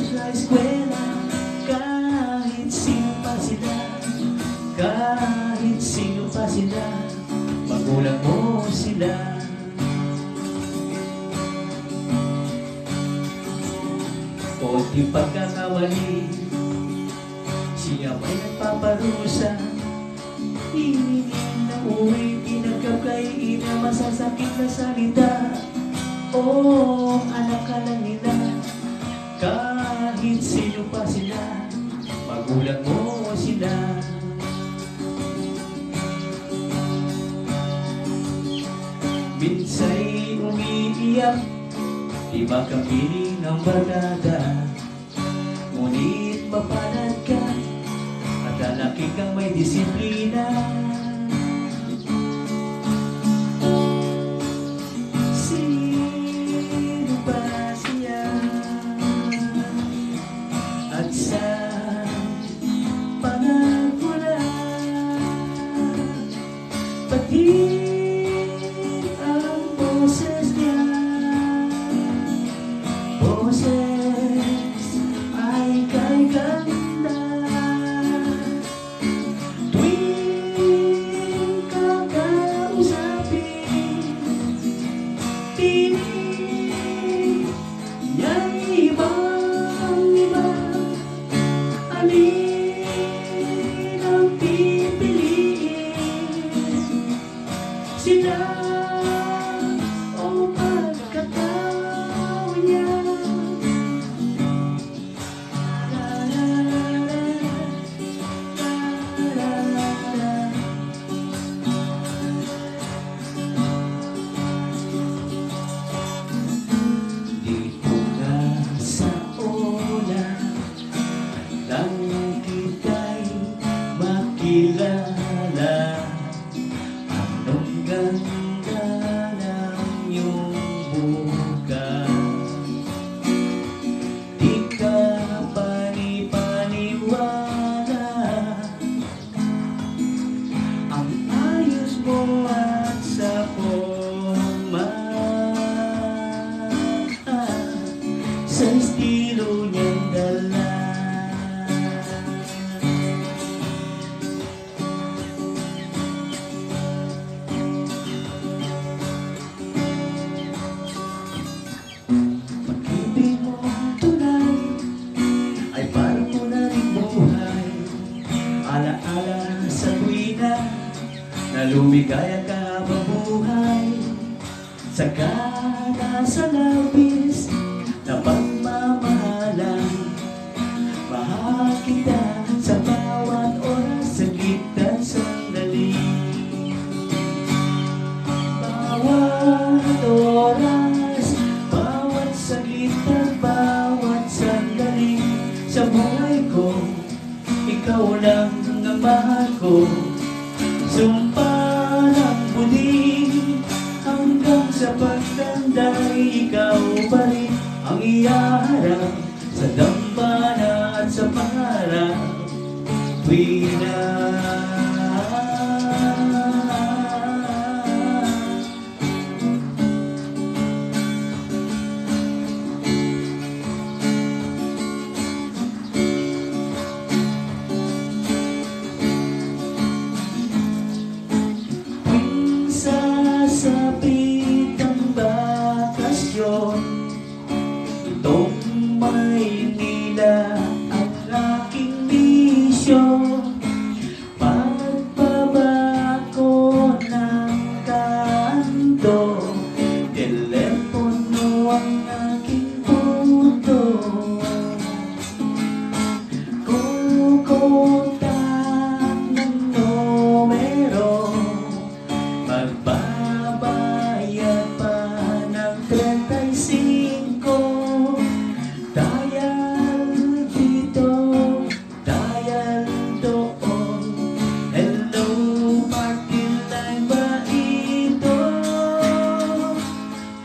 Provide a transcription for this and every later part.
sa eskwela, kahit sino pa sila, kahit sino pa sila, magulang mo sila. Konting pagkakamali, siya may nagpaparusa, hiningin na uwi, tinagap kay ina, masasakit na salita. Oh, anak ka lang nila, kahit sino pa sila, magulang mo sila. Minsa'y umiiyak, di makapiling ang barkada, ngunit mapalad ka at lalaki kang may disiplina. Sino ba siya at sa panagmula, pati ang boses niya, boses ay kay ganda. Tuwing kakausapin, tinig niya'y ibang-iba. Alin ang pipiliin, sila o pagkatao niya? Dito nga sa ola nang kita'y makilala, anong ganda ng iyong buka. Di ka panipaniwala, ang ayos mo at sa forma, sa estilo niyang dala. Pag-ibig mong tunay ay parang mo na rin buhay, ala-ala sa tuwina na lumigaya ka mabuhay. Saka nasa labis na pagmamahalan, mahal kita sa bawat oras, saglit at sandali. Bawat oras, bawat saglit at bawat sandali sa buhay ko, ikaw lang ang mahal ko. Sumpa ng muli, hanggang sa pagtanda'y ikaw pa rin ang iyaharap sa dambana at sa pangarap. Tuwina sasapit ang bakasyon, itong Maynila ang aking misyon. Pagbabago ng kanto, telepono ang aking punto. Kukontak ng numero, magbabayad pa ng 35. Dial dito, dial doon, hello, party line ba ito?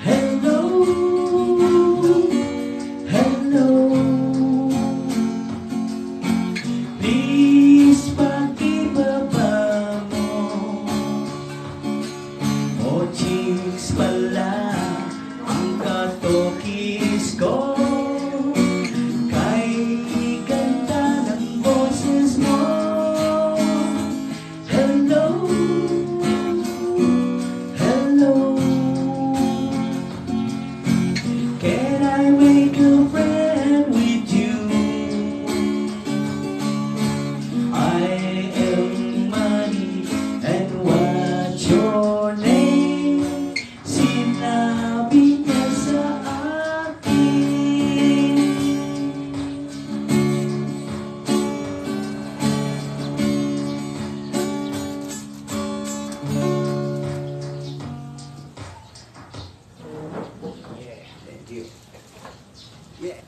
Hello, hello, please you. Yeah.